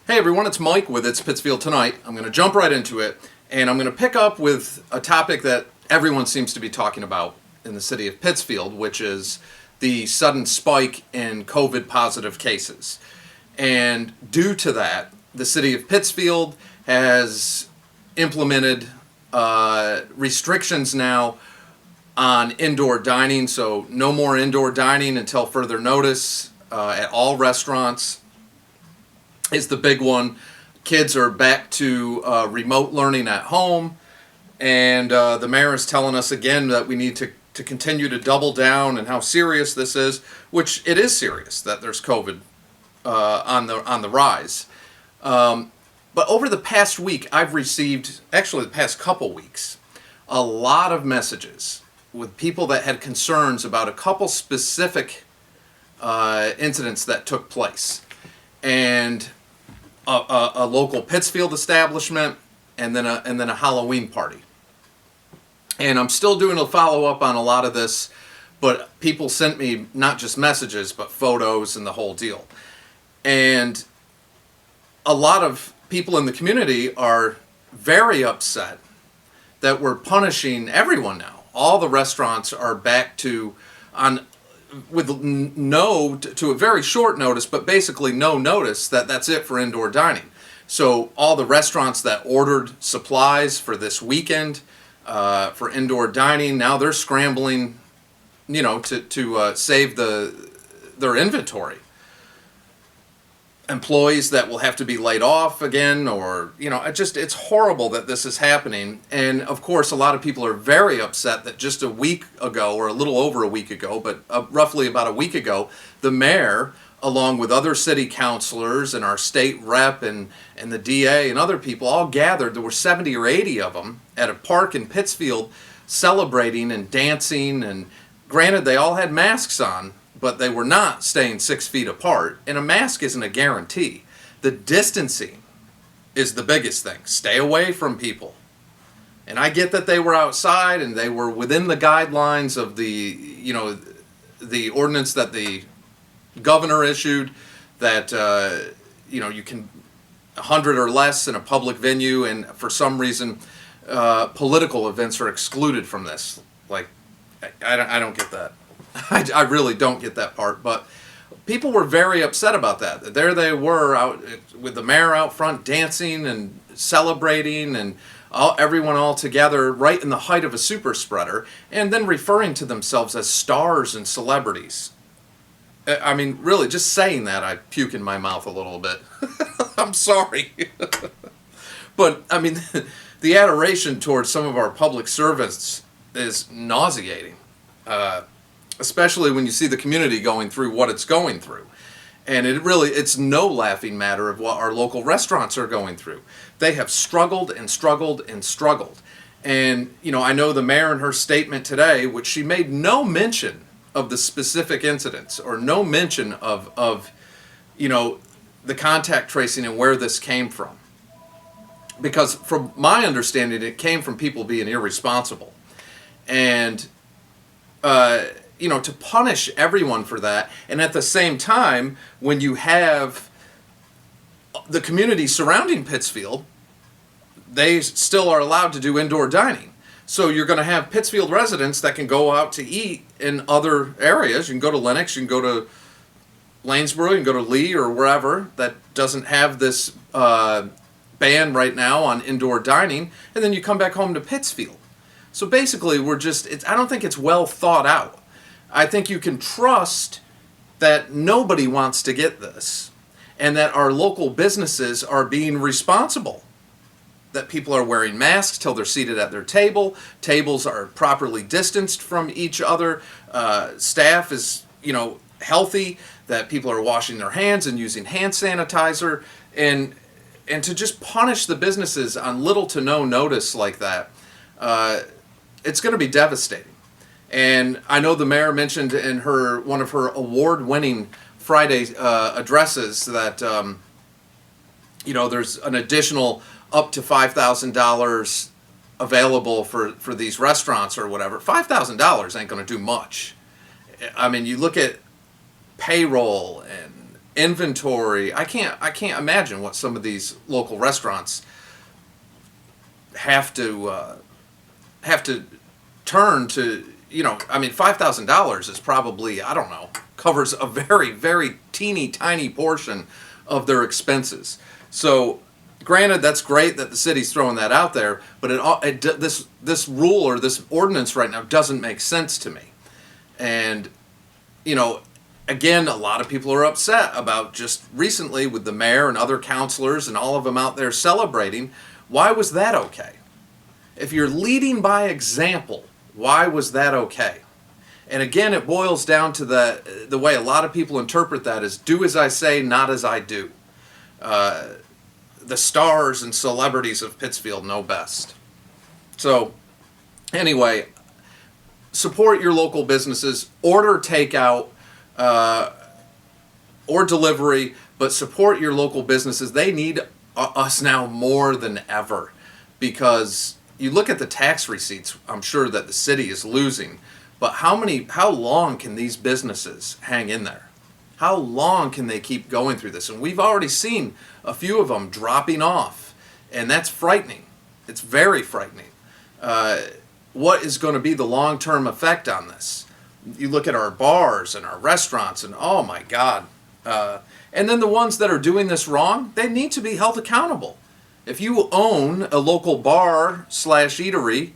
Hey everyone, it's Mike with It's Pittsfield Tonight. I'm going to jump right into it, and I'm going to pick up with a topic that everyone seems to be talking about in the city of Pittsfield, which is the sudden spike in COVID positive cases. And due to that, the city of Pittsfield has implemented restrictions now on indoor dining, so no more indoor dining until further notice at all restaurants is the big one. Kids are back to remote learning at home, and the mayor is telling us again that we need to continue to double down and how serious this is, which it is serious that there's COVID on the rise. But over the past week, I've received, actually the past couple weeks, a lot of messages with people that had concerns about a couple specific incidents that took place. And a local Pittsfield establishment, and then a Halloween party. And I'm still doing a follow-up on a lot of this, but people sent me not just messages, but photos and the whole deal. And a lot of people in the community are very upset that we're punishing everyone now. All the restaurants are back to to a very short notice, but basically no notice that's it for indoor dining. So all the restaurants that ordered supplies for this weekend for indoor dining, now they're scrambling, to save their inventory. Employees that will have to be laid off again, or it's horrible that this is happening. And of course, a lot of people are very upset that just a week ago, or a little over a week ago, but roughly about a week ago, the mayor, along with other city councilors and our state rep and the DA and other people, all gathered. There were 70 or 80 of them at a park in Pittsfield celebrating and dancing. And granted, they all had masks on, but they were not staying 6 feet apart. And a mask isn't a guarantee. The distancing is the biggest thing. Stay away from people. And I get that they were outside and they were within the guidelines of the ordinance that the governor issued, that you can 100 or less in a public venue, and for some reason political events are excluded from this. Like, I don't get that. I really don't get that part, but people were very upset about that. There they were out with the mayor out front dancing and celebrating, and everyone all together right in the height of a super spreader, and then referring to themselves as stars and celebrities. I mean, really, just saying that, I puke in my mouth a little bit. I'm sorry. But, I mean, the adoration towards some of our public servants is nauseating. Especially when you see the community going through what it's going through. And it's no laughing matter of what our local restaurants are going through. They have struggled and struggled and struggled. And, I know the mayor in her statement today, which she made no mention of the specific incidents, or no mention of the contact tracing and where this came from. Because from my understanding, it came from people being irresponsible. And, to punish everyone for that, and at the same time, when you have the community surrounding Pittsfield, they still are allowed to do indoor dining. So you're going to have Pittsfield residents that can go out to eat in other areas. You can go to Lenox, you can go to Lanesboro, you can go to Lee or wherever that doesn't have this ban right now on indoor dining, and then you come back home to Pittsfield. So basically, I don't think it's well thought out. I think you can trust that nobody wants to get this, and that our local businesses are being responsible. That people are wearing masks till they're seated at their table. Tables are properly distanced from each other. Staff is, healthy. That people are washing their hands and using hand sanitizer. And to just punish the businesses on little to no notice like that, it's going to be devastating. And I know the mayor mentioned in one of her award-winning Friday addresses that there's an additional up to $5,000 available for these restaurants or whatever. $5,000 ain't going to do much. I mean, you look at payroll and inventory. I can't imagine what some of these local restaurants have to turn to. You know, I mean, $5,000 is probably, I don't know, covers a very, very teeny tiny portion of their expenses. So, granted, that's great that the city's throwing that out there, but this rule or this ordinance right now doesn't make sense to me. And, you know, again, a lot of people are upset about just recently with the mayor and other councilors and all of them out there celebrating. Why was that okay? If you're leading by example, why was that okay? And again, it boils down to the way a lot of people interpret that is do as I say, not as I do. The stars and celebrities of Pittsfield know best. So, anyway, support your local businesses, order takeout or delivery, but support your local businesses. They need us now more than ever, because you look at the tax receipts I'm sure that the city is losing, but how long can these businesses hang in there? How long can they keep going through this? And we've already seen a few of them dropping off, and that's frightening. It's very frightening. What is going to be the long-term effect on this? You look at our bars and our restaurants, and oh my God. And then the ones that are doing this wrong, they need to be held accountable. If you own a local bar/eatery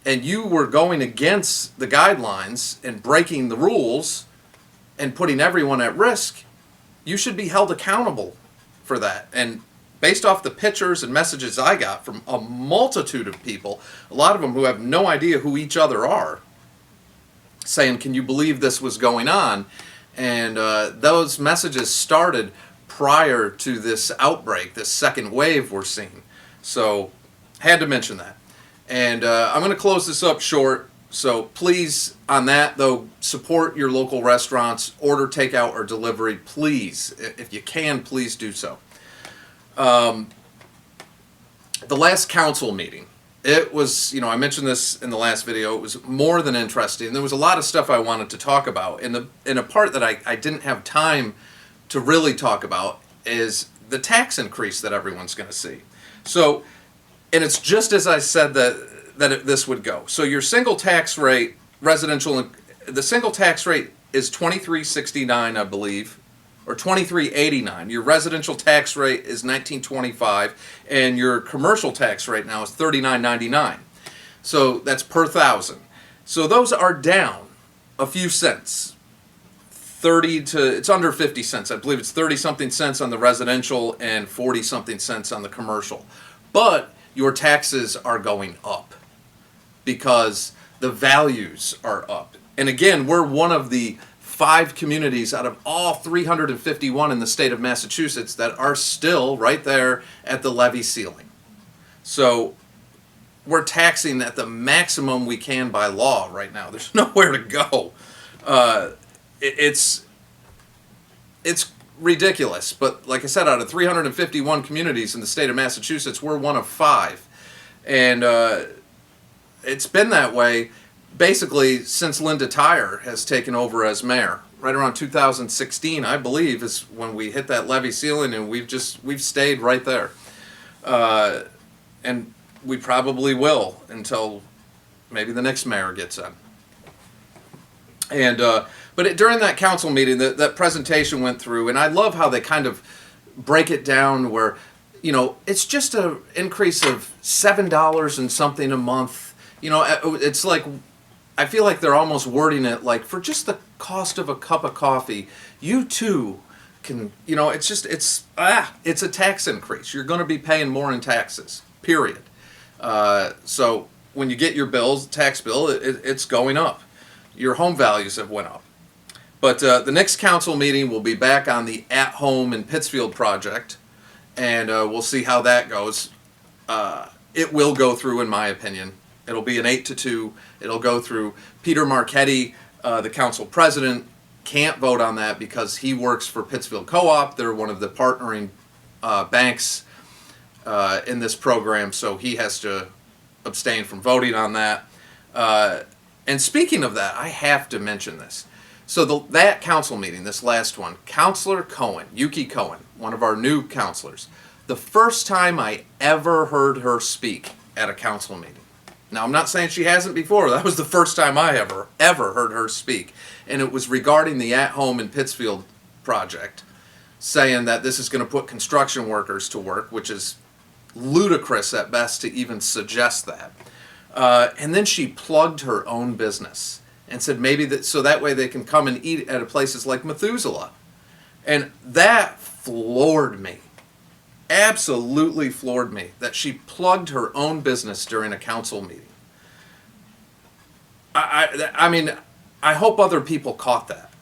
and you were going against the guidelines and breaking the rules and putting everyone at risk, you should be held accountable for that. And based off the pictures and messages I got from a multitude of people, a lot of them who have no idea who each other are, saying, can you believe this was going on? And those messages started prior to this outbreak, this second wave we're seeing. So, had to mention that. And I'm going to close this up short. So please, on that though, support your local restaurants, order takeout or delivery, please. If you can, please do so. The last council meeting, it was, I mentioned this in the last video, it was more than interesting. There was a lot of stuff I wanted to talk about. In a part that I didn't have time to really talk about is the tax increase that everyone's going to see. So, and it's just as I said that this would go. So your single tax rate, the single tax rate is $23.69, I believe, or $23.89. Your residential tax rate is $19.25, and your commercial tax rate now is $39.99. So that's per thousand. So those are down a few cents. It's under 50 cents. I believe it's 30-something cents on the residential and 40-something cents on the commercial. But your taxes are going up because the values are up. And again, we're one of the 5 communities out of all 351 in the state of Massachusetts that are still right there at the levy ceiling. So we're taxing at the maximum we can by law right now. There's nowhere to go. It's ridiculous, but like I said, out of 351 communities in the state of Massachusetts, we're one of 5. And it's been that way basically since Linda Tyre has taken over as mayor. Right around 2016, I believe, is when we hit that levy ceiling, and we've stayed right there. And we probably will until maybe the next mayor gets in. And but during that council meeting, that presentation went through, and I love how they kind of break it down where, it's just an increase of $7 and something a month. It's like, I feel like they're almost wording it like, for just the cost of a cup of coffee, you too can, it's a tax increase. You're going to be paying more in taxes, period. So when you get your tax bill, it's going up. Your home values have went up. But the next council meeting will be back on the At Home in Pittsfield project, and we'll see how that goes. It will go through, in my opinion. It'll be an 8-2. It'll go through. Peter Marchetti, the council president, can't vote on that because he works for Pittsfield Co-op. They're one of the partnering banks in this program, so he has to abstain from voting on that. And speaking of that, I have to mention this. So that council meeting, this last one, Counselor Cohen, Yuki Cohen, one of our new counselors, the first time I ever heard her speak at a council meeting. Now, I'm not saying she hasn't before. That was the first time I ever heard her speak. And it was regarding the At Home in Pittsfield project, saying that this is going to put construction workers to work, which is ludicrous at best to even suggest that. And then she plugged her own business and said maybe that so that way they can come and eat at places like Methuselah. And that floored me. Absolutely floored me that she plugged her own business during a council meeting. I mean, I hope other people caught that.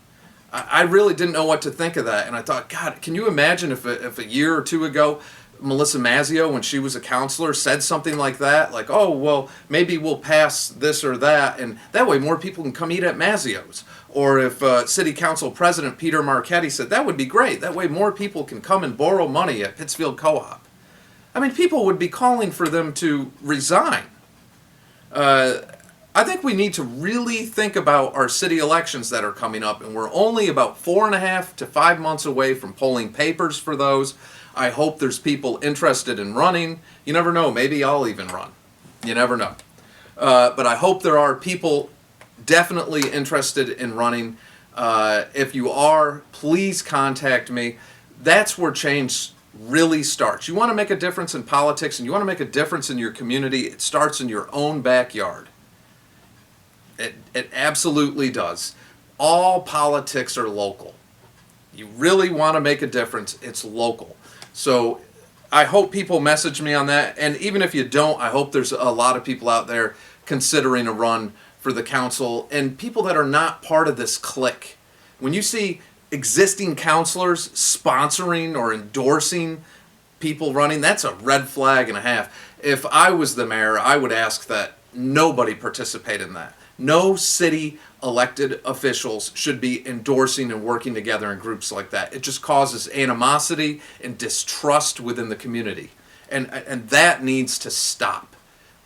I really didn't know what to think of that. And I thought, God, can you imagine if a year or two ago, Melissa Mazzio, when she was a counselor, said something like that? Like, oh, well, maybe we'll pass this or that, and that way more people can come eat at Mazzio's. Or if City Council President Peter Marchetti said, that would be great. That way more people can come and borrow money at Pittsfield Co-op. I mean, people would be calling for them to resign. I think we need to really think about our city elections that are coming up, and we're only about 4.5 to 5 months away from polling papers for those. I hope there's people interested in running. You never know, maybe I'll even run. You never know. But I hope there are people definitely interested in running. If you are, please contact me. That's where change really starts. You want to make a difference in politics and you want to make a difference in your community, it starts in your own backyard. It absolutely does. All politics are local. You really want to make a difference, it's local. So I hope people message me on that. And even if you don't, I hope there's a lot of people out there considering a run for the council and people that are not part of this clique. When you see existing counselors sponsoring or endorsing people running, that's a red flag and a half. If I was the mayor, I would ask that nobody participate in that. No city elected officials should be endorsing and working together in groups like that. It just causes animosity and distrust within the community. And that needs to stop.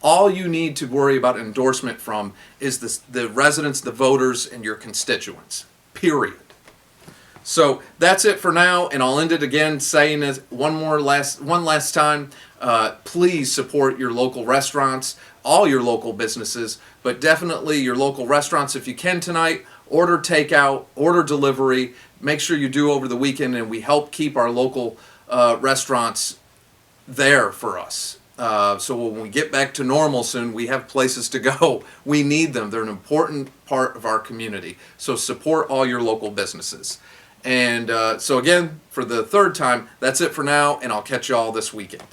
All you need to worry about endorsement from is the residents, the voters, and your constituents. Period. So that's it for now, and I'll end it again saying it one last time. Please support your local restaurants, all your local businesses, but definitely your local restaurants if you can tonight. Order takeout, order delivery. Make sure you do over the weekend, and we help keep our local restaurants there for us. So when we get back to normal soon, we have places to go. We need them. They're an important part of our community. So support all your local businesses. And so again, for the third time, that's it for now, and I'll catch you all this weekend.